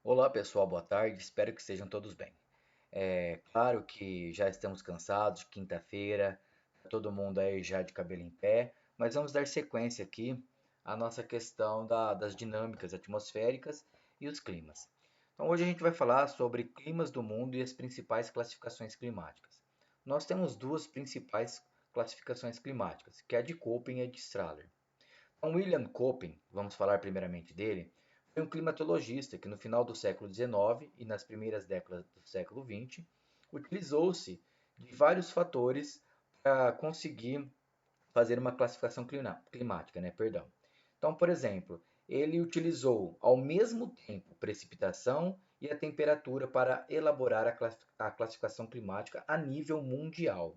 Olá pessoal, boa tarde, espero que estejam todos bem. É claro que já estamos cansados, quinta-feira, tá todo mundo aí já de cabelo em pé, mas vamos dar sequência aqui à nossa questão das dinâmicas atmosféricas e os climas. Então hoje a gente vai falar sobre climas do mundo e as principais classificações climáticas. Nós temos duas principais classificações climáticas, que é a de Köppen e a de Strahler. Então, William Köppen, vamos falar primeiramente dele, foi um climatologista que no final do século XIX e nas primeiras décadas do século XX utilizou-se de vários fatores para conseguir fazer uma classificação climática, né? Perdão. Então, por exemplo, ele utilizou ao mesmo tempo precipitação e a temperatura para elaborar a classificação climática a nível mundial.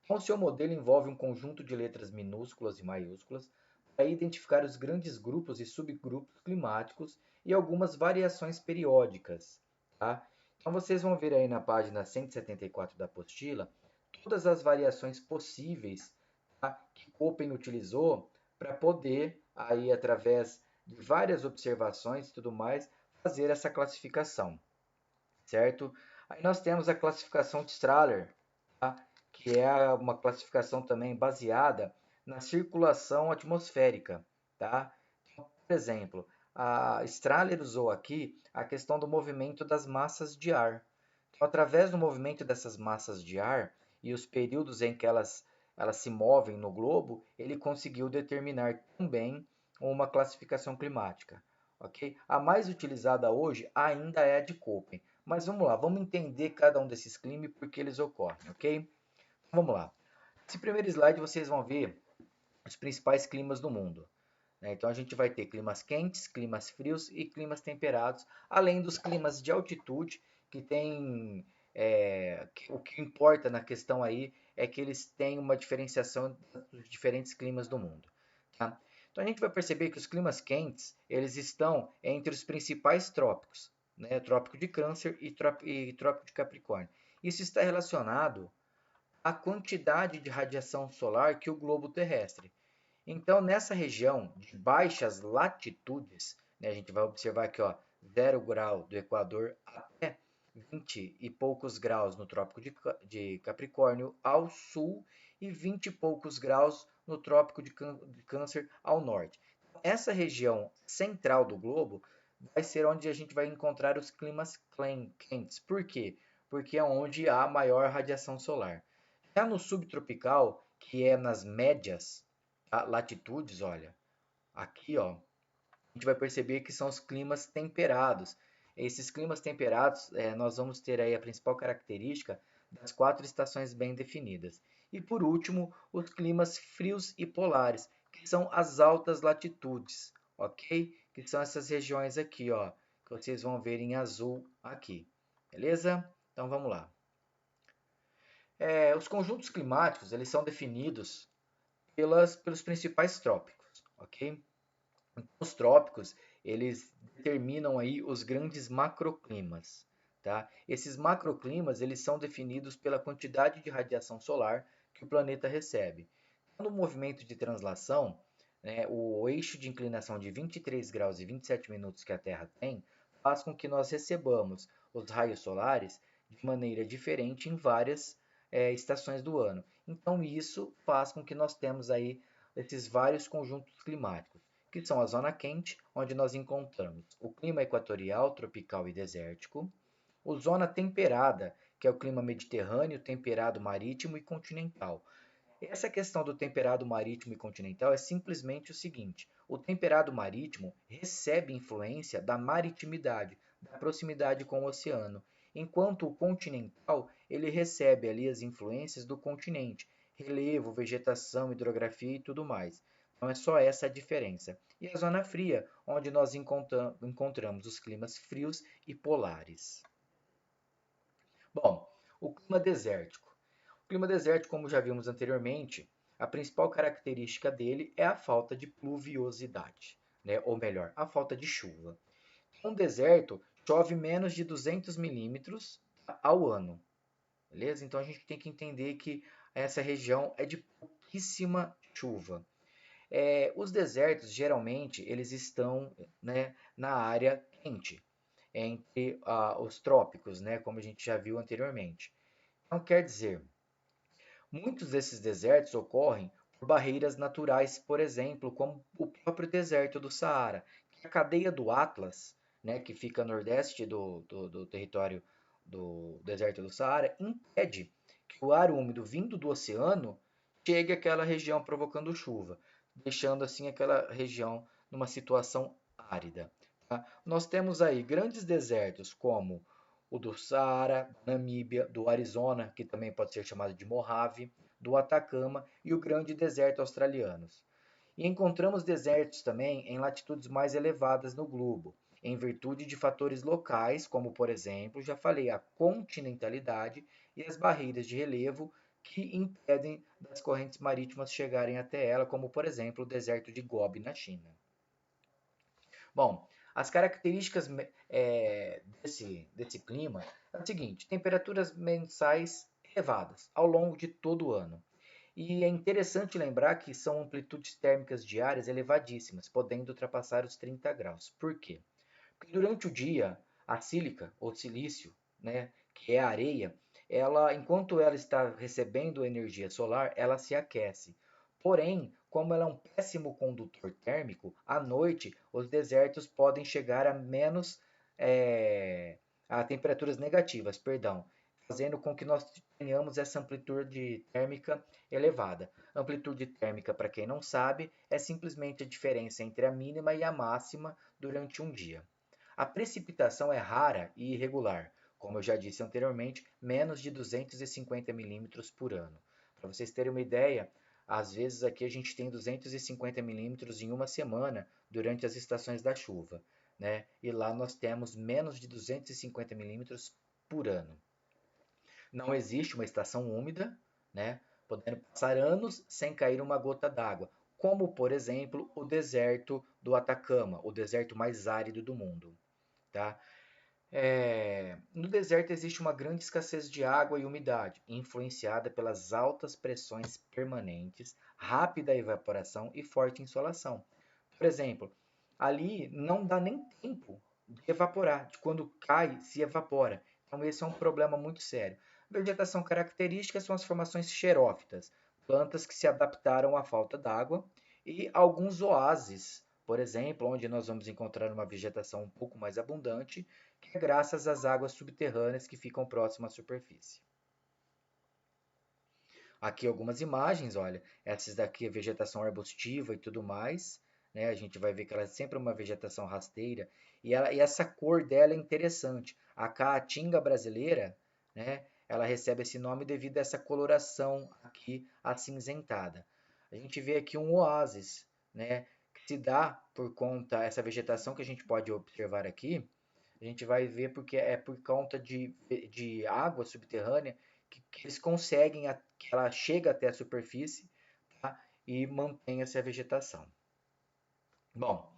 Então, seu modelo envolve um conjunto de letras minúsculas e maiúsculas para identificar os grandes grupos e subgrupos climáticos e algumas variações periódicas. Tá? Então, vocês vão ver aí na página 174 da apostila todas as variações possíveis, tá, que Köppen utilizou para poder, aí, através de várias observações e tudo mais, fazer essa classificação, certo? Aí nós temos a classificação de Strahler, tá? Que é uma classificação também baseada na circulação atmosférica, tá? Então, por exemplo, a Strahler usou aqui a questão do movimento das massas de ar. Então, através do movimento dessas massas de ar e os períodos em que elas se movem no globo, ele conseguiu determinar também uma classificação climática. Ok? A mais utilizada hoje ainda é a de Köppen. Mas vamos lá, vamos entender cada um desses climas e por que eles ocorrem, ok? Então, vamos lá. Nesse primeiro slide vocês vão ver os principais climas do mundo, né? Então a gente vai ter climas quentes, climas frios e climas temperados, além dos climas de altitude, que tem. O que importa na questão aí é que eles têm uma diferenciação dos diferentes climas do mundo. Tá? Então a gente vai perceber que os climas quentes eles estão entre os principais trópicos, né? Trópico de Câncer e Trópico de Capricórnio. Isso está relacionado à quantidade de radiação solar que o globo terrestre. Então, nessa região de baixas latitudes, né, a gente vai observar aqui, ó, 0 grau do Equador até 20 e poucos graus no Trópico de Capricórnio ao sul e 20 e poucos graus no Trópico de Câncer ao norte. Essa região central do globo vai ser onde a gente vai encontrar os climas quentes. Por quê? Porque é onde há maior radiação solar. Já no subtropical, que é nas médias, tá, latitudes, olha, aqui ó, a gente vai perceber que são os climas temperados. Esses climas temperados, nós vamos ter aí a principal característica das quatro estações bem definidas. E por último, os climas frios e polares, que são as altas latitudes, ok? Que são essas regiões aqui, ó, que vocês vão ver em azul aqui, beleza? Então vamos lá. Os conjuntos climáticos eles são definidos pelos principais trópicos, ok? Os trópicos, eles determinam aí os grandes macroclimas, tá? Esses macroclimas, eles são definidos pela quantidade de radiação solar que o planeta recebe. No movimento de translação, né, o eixo de inclinação de 23 graus e 27 minutos que a Terra tem faz com que nós recebamos os raios solares de maneira diferente em várias estações do ano. Então isso faz com que nós temos aí esses vários conjuntos climáticos, que são a zona quente, onde nós encontramos o clima equatorial, tropical e desértico, a zona temperada, que é o clima mediterrâneo, temperado marítimo e continental. Essa questão do temperado marítimo e continental é simplesmente o seguinte: o temperado marítimo recebe influência da maritimidade, da proximidade com o oceano, enquanto o continental ele recebe ali as influências do continente, relevo, vegetação, hidrografia e tudo mais. Então é só essa a diferença. E a zona fria, onde nós encontramos os climas frios e polares. Bom, o clima desértico. O clima desértico, como já vimos anteriormente, a principal característica dele é a falta de pluviosidade, né? Ou melhor, a falta de chuva. Um deserto chove menos de 200 milímetros ao ano, beleza? Então a gente tem que entender que essa região é de pouquíssima chuva. Os desertos geralmente eles estão, né, na área quente. entre os trópicos, né, como a gente já viu anteriormente. Então, quer dizer, muitos desses desertos ocorrem por barreiras naturais, por exemplo, como o próprio deserto do Saara, que é a cadeia do Atlas, né, que fica a nordeste do território do deserto do Saara, impede que o ar úmido vindo do oceano chegue àquela região provocando chuva, deixando assim aquela região numa situação árida. Tá? Nós temos aí grandes desertos como o do Saara, Namíbia, do Arizona, que também pode ser chamado de Mojave, do Atacama e o Grande Deserto Australianos. E encontramos desertos também em latitudes mais elevadas no globo, em virtude de fatores locais, como por exemplo, já falei, a continentalidade e as barreiras de relevo que impedem das correntes marítimas chegarem até ela, como por exemplo o deserto de Gobi na China. Bom, as características desse clima é o seguinte: temperaturas mensais elevadas ao longo de todo o ano. E é interessante lembrar que são amplitudes térmicas diárias elevadíssimas, podendo ultrapassar os 30 graus. Por quê? Porque durante o dia, a sílica ou silício, né, que é a areia, ela, enquanto ela está recebendo energia solar, ela se aquece. Porém, como ela é um péssimo condutor térmico, à noite os desertos podem chegar a menos a temperaturas negativas, perdão, fazendo com que nós tenhamos essa amplitude térmica elevada. Amplitude térmica, para quem não sabe, é simplesmente a diferença entre a mínima e a máxima durante um dia. A precipitação é rara e irregular, como eu já disse anteriormente, menos de 250 milímetros por ano. Para vocês terem uma ideia, às vezes aqui a gente tem 250 milímetros em uma semana durante as estações da chuva, né? E lá nós temos menos de 250 milímetros por ano. Não existe uma estação úmida, né? Podendo passar anos sem cair uma gota d'água, como por exemplo o deserto do Atacama, o deserto mais árido do mundo. Tá? No deserto existe uma grande escassez de água e umidade, influenciada pelas altas pressões permanentes, rápida evaporação e forte insolação. Por exemplo, ali não dá nem tempo de evaporar, de quando cai, se evapora. Então, esse é um problema muito sério. Vegetação característica são as formações xerófitas, plantas que se adaptaram à falta d'água, e alguns oásis, por exemplo, onde nós vamos encontrar uma vegetação um pouco mais abundante, que é graças às águas subterrâneas que ficam próximas à superfície. Aqui algumas imagens, olha, essas daqui é vegetação arbustiva e tudo mais, né? A gente vai ver que ela é sempre uma vegetação rasteira e essa cor dela é interessante. A caatinga brasileira, né? Ela recebe esse nome devido a essa coloração aqui acinzentada. A gente vê aqui um oásis, né? Que se dá por conta essa vegetação que a gente pode observar aqui. A gente vai ver porque é por conta de água subterrânea que eles conseguem, que ela chega até a superfície, tá? E mantém essa vegetação. Bom,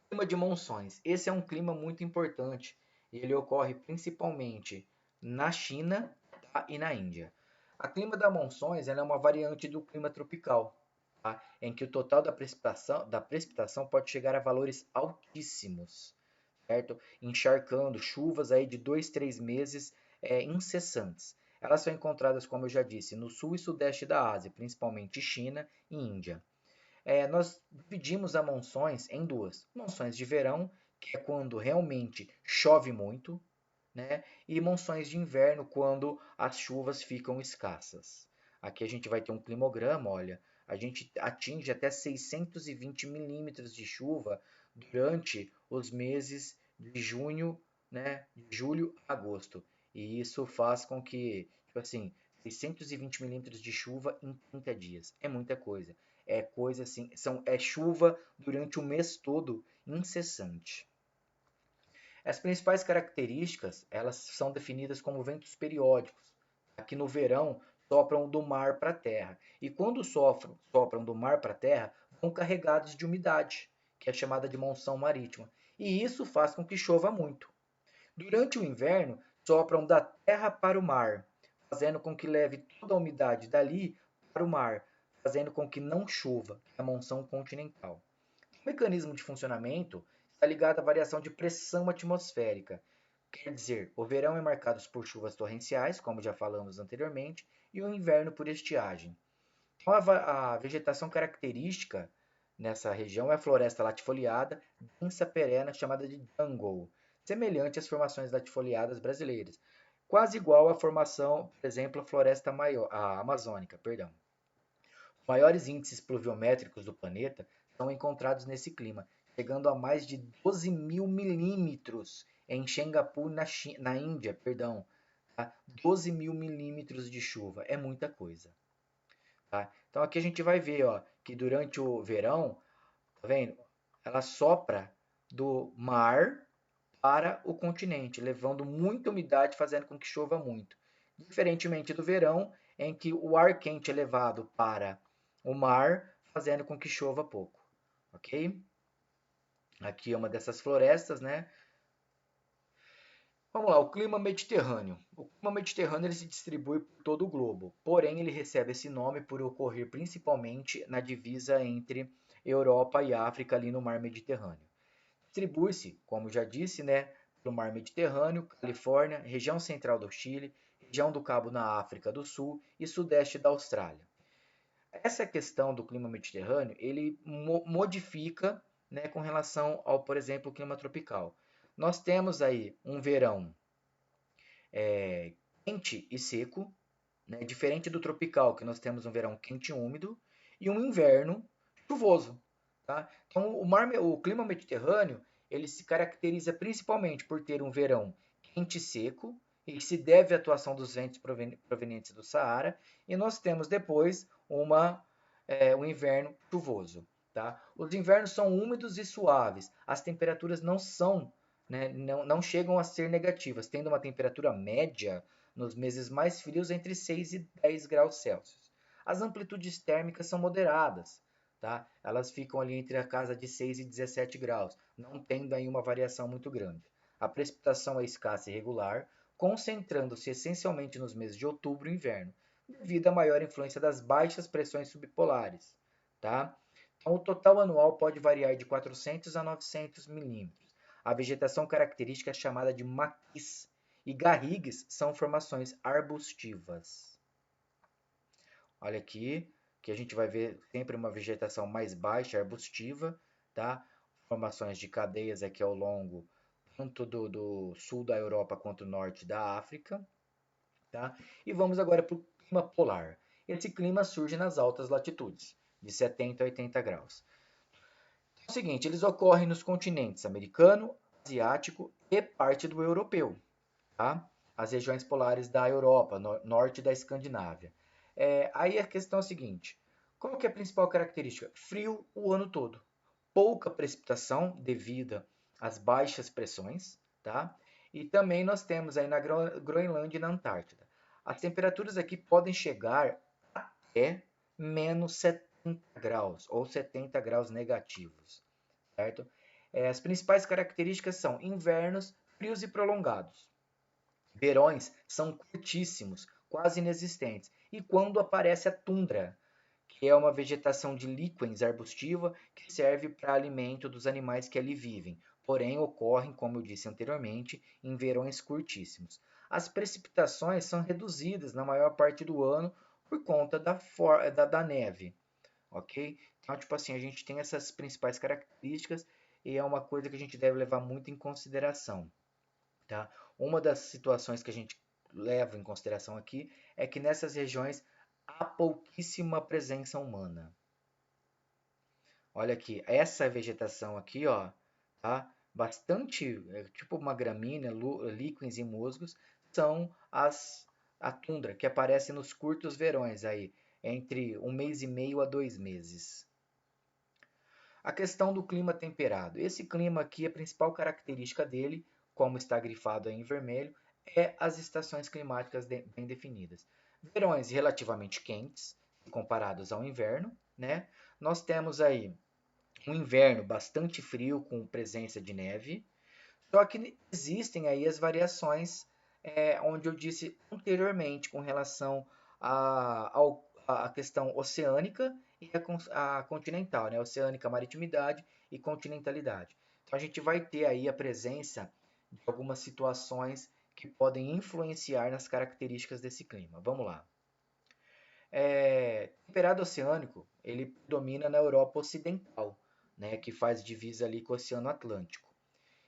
clima de monções. Esse é um clima muito importante. Ele ocorre principalmente na China, tá? E na Índia. A clima das monções ela é uma variante do clima tropical, tá? Em que o total da precipitação pode chegar a valores altíssimos, certo? Encharcando chuvas aí de 2, 3 meses incessantes. Elas são encontradas, como eu já disse, no sul e sudeste da Ásia, principalmente China e Índia. Nós dividimos as monções em duas: monções de verão, que é quando realmente chove muito, né? E monções de inverno, quando as chuvas ficam escassas. Aqui a gente vai ter um climograma, olha, a gente atinge até 620 milímetros de chuva durante os meses de junho, né, de julho a agosto. E isso faz com que, tipo assim, 620 milímetros de chuva em 30 dias. É muita coisa. É coisa assim, é chuva durante o mês todo, incessante. As principais características, elas são definidas como ventos periódicos. Aqui no verão, sopram do mar para a terra. E quando sopram do mar para a terra, vão carregados de umidade, que é chamada de monção marítima. E isso faz com que chova muito. Durante o inverno, sopram da terra para o mar, fazendo com que leve toda a umidade dali para o mar, fazendo com que não chova, que é a monção continental. O mecanismo de funcionamento está ligado à variação de pressão atmosférica, Quer dizer, o verão é marcado por chuvas torrenciais, como já falamos anteriormente, e o inverno por estiagem. Então, a vegetação característica nessa região é a floresta latifoliada, densa perene, chamada de jungle, semelhante às formações latifoliadas brasileiras, quase igual à formação, por exemplo, a floresta maior, a amazônica, perdão. Os maiores índices pluviométricos do planeta são encontrados nesse clima, chegando a mais de 12 mil milímetros em Xangpu, na Índia, perdão. Tá? 12 mil milímetros de chuva, é muita coisa. Tá? Então aqui a gente vai ver, ó, que durante o verão, tá vendo? Ela sopra do mar para o continente, levando muita umidade, fazendo com que chova muito. Diferentemente do verão, em que o ar quente é levado para o mar, fazendo com que chova pouco, ok? Aqui é uma dessas florestas, né? Vamos lá, o clima mediterrâneo. O clima mediterrâneo ele se distribui por todo o globo, porém ele recebe esse nome por ocorrer principalmente na divisa entre Europa e África, ali no mar Mediterrâneo. Distribui-se, como já disse, né, pelo mar Mediterrâneo, Califórnia, região central do Chile, região do Cabo na África do Sul e sudeste da Austrália. Essa questão do clima mediterrâneo, ele modifica, né, com relação ao, por exemplo, o clima tropical. Nós temos aí um verão quente e seco, né, diferente do tropical, que nós temos um verão quente e úmido, e um inverno chuvoso. Tá? Então, o clima mediterrâneo ele se caracteriza principalmente por ter um verão quente e seco, e se deve à atuação dos ventos provenientes do Saara, e nós temos depois um inverno chuvoso. Tá? Os invernos são úmidos e suaves, as temperaturas não são, né, não chegam a ser negativas, tendo uma temperatura média nos meses mais frios entre 6 e 10 graus Celsius. As amplitudes térmicas são moderadas, tá? Elas ficam ali entre a casa de 6 e 17 graus, não tendo aí uma variação muito grande. A precipitação é escassa e regular, concentrando-se essencialmente nos meses de outubro e inverno, devido à maior influência das baixas pressões subpolares, tá? Então, o total anual pode variar de 400 a 900 milímetros. A vegetação característica é chamada de maquis, e garrigues são formações arbustivas. Olha aqui, que a gente vai ver sempre uma vegetação mais baixa, arbustiva, tá? Formações de cadeias aqui ao longo, tanto do sul da Europa quanto do norte da África, tá? E vamos agora para o clima polar. Esse clima surge nas altas latitudes, de 70 a 80 graus. É o seguinte, eles ocorrem nos continentes americano, asiático e parte do europeu, tá? As regiões polares da Europa, norte da Escandinávia. Aí a questão é a seguinte: qual que é a principal característica? Frio o ano todo. Pouca precipitação devido às baixas pressões, tá? E também nós temos aí na Groenlândia e na Antártida. As temperaturas aqui podem chegar até menos 70 graus ou 70 graus negativos, certo? As principais características são invernos frios e prolongados. Verões são curtíssimos, quase inexistentes, e quando aparece a tundra, que é uma vegetação de líquens arbustiva que serve para alimento dos animais que ali vivem, porém ocorrem, como eu disse anteriormente, em verões curtíssimos. As precipitações são reduzidas na maior parte do ano por conta da neve, ok? Então, tipo assim, a gente tem essas principais características e é uma coisa que a gente deve levar muito em consideração. Tá? Uma das situações que a gente leva em consideração aqui é que nessas regiões há pouquíssima presença humana. Olha aqui, essa vegetação aqui, ó, tá? Bastante, tipo uma gramínea, líquens e musgos, são a tundra, que aparece nos curtos verões aí, entre um mês e meio a 2 meses. A questão do clima temperado. Esse clima aqui, a principal característica dele, como está grifado aí em vermelho, é as estações climáticas bem definidas. Verões relativamente quentes, comparados ao inverno, né? Nós temos aí um inverno bastante frio, com presença de neve. Só que existem aí as variações, onde eu disse anteriormente, com relação à questão oceânica e a continental, né? Oceânica, maritimidade e continentalidade. Então a gente vai ter aí a presença de algumas situações que podem influenciar nas características desse clima. Vamos lá. Temperado oceânico, ele domina na Europa Ocidental, né, que faz divisa ali com o Oceano Atlântico.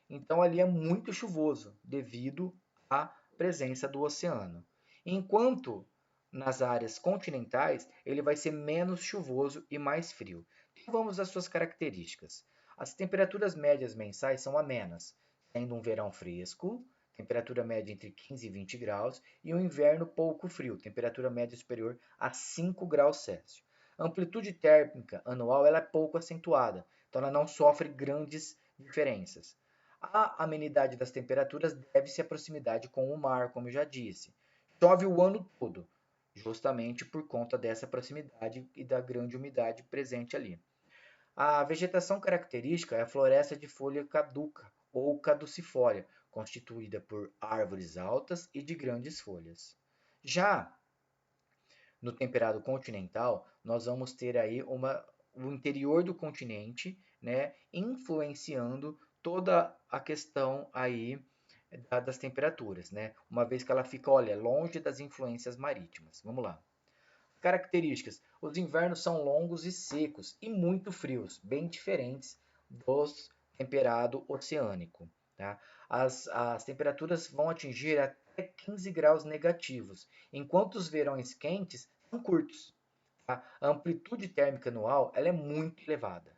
Então ali é muito chuvoso devido à presença do oceano. Enquanto nas áreas continentais ele vai ser menos chuvoso e mais frio. Então vamos às suas características. As temperaturas médias mensais são amenas, tendo um verão fresco, temperatura média entre 15 e 20 graus, e um inverno pouco frio, temperatura média superior a 5 graus Celsius. A amplitude térmica anual ela é pouco acentuada, então ela não sofre grandes diferenças. A amenidade das temperaturas deve-se à proximidade com o mar, como eu já disse. Chove o ano todo, justamente por conta dessa proximidade e da grande umidade presente ali. A vegetação característica é a floresta de folha caduca ou caducifólia, constituída por árvores altas e de grandes folhas. Já no temperado continental, nós vamos ter aí o interior do continente, né, influenciando toda a questão aí das temperaturas, né? Uma vez que ela fica, olha, longe das influências marítimas. Vamos lá. Características: os invernos são longos e secos e muito frios, bem diferentes dos temperado oceânico. Tá? As temperaturas vão atingir até 15 graus negativos, enquanto os verões quentes são curtos. Tá? A amplitude térmica anual ela é muito elevada,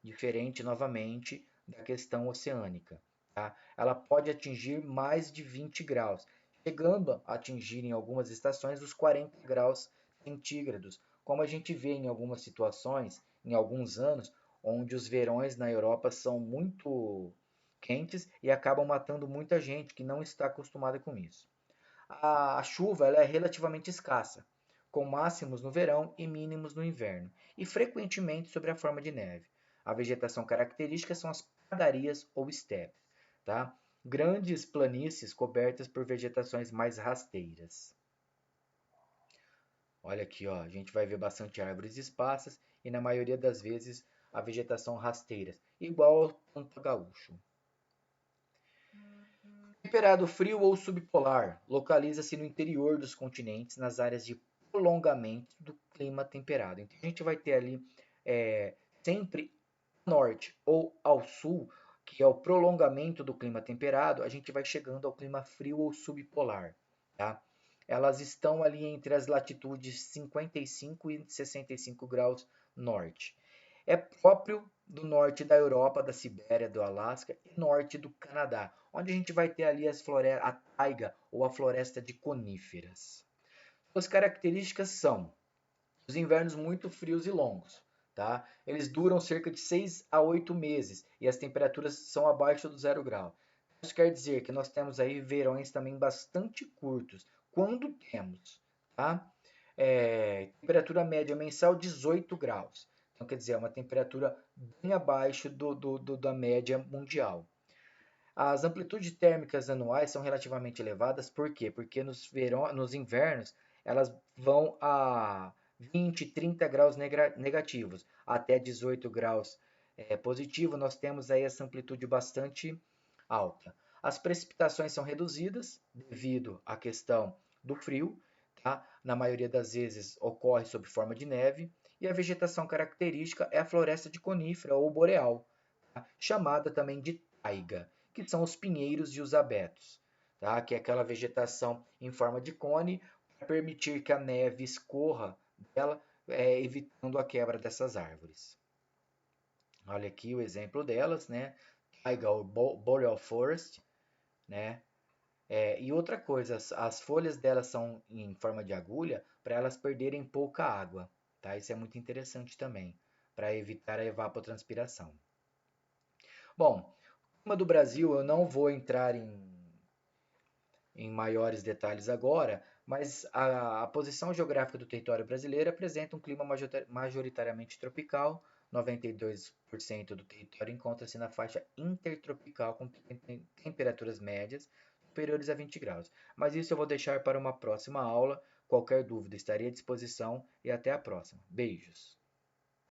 diferente novamente da questão oceânica. Tá? Ela pode atingir mais de 20 graus, chegando a atingir em algumas estações os 40 graus centígrados, como a gente vê em algumas situações, em alguns anos, onde os verões na Europa são muito quentes e acabam matando muita gente que não está acostumada com isso. A chuva ela é relativamente escassa, com máximos no verão e mínimos no inverno, e frequentemente sob a forma de neve. A vegetação característica são as pradarias ou estepes, tá? Grandes planícies cobertas por vegetações mais rasteiras. Olha aqui, ó, a gente vai ver bastante árvores esparsas e na maioria das vezes a vegetação rasteira, igual ao Pampa Gaúcho. Temperado frio ou subpolar, localiza-se no interior dos continentes, nas áreas de prolongamento do clima temperado. Então a gente vai ter ali sempre ao norte ou ao sul, que é o prolongamento do clima temperado, a gente vai chegando ao clima frio ou subpolar, tá? Elas estão ali entre as latitudes 55 e 65 graus norte. É próprio do norte da Europa, da Sibéria, do Alasca e norte do Canadá, onde a gente vai ter ali a taiga ou a floresta de coníferas. Suas características são os invernos muito frios e longos, tá? Eles duram cerca de 6 a 8 meses e as temperaturas são abaixo do 0 grau. Isso quer dizer que nós temos aí verões também bastante curtos, quando temos, tá? Temperatura média mensal 18 graus. Então, quer dizer, é uma temperatura bem abaixo da média mundial. As amplitudes térmicas anuais são relativamente elevadas, por quê? Porque nos invernos elas vão a 20, 30 graus negativos, até 18 graus positivo, nós temos aí essa amplitude bastante alta. As precipitações são reduzidas devido à questão do frio, tá? Na maioria das vezes ocorre sob forma de neve, e a vegetação característica é a floresta de conífera ou boreal, tá? Chamada também de taiga, que são os pinheiros e os abetos, tá? Que é aquela vegetação em forma de cone para permitir que a neve escorra dela, evitando a quebra dessas árvores. Olha aqui o exemplo delas, né? Taiga ou Boreal Forest, né? E outra coisa, as folhas delas são em forma de agulha para elas perderem pouca água, tá? Isso é muito interessante também, para evitar a evapotranspiração. Bom, o clima do Brasil eu não vou entrar em maiores detalhes agora, mas a posição geográfica do território brasileiro apresenta um clima majoritariamente tropical. 92% do território encontra-se na faixa intertropical com temperaturas médias superiores a 20 graus. Mas isso eu vou deixar para uma próxima aula. Qualquer dúvida estarei à disposição e até a próxima. Beijos!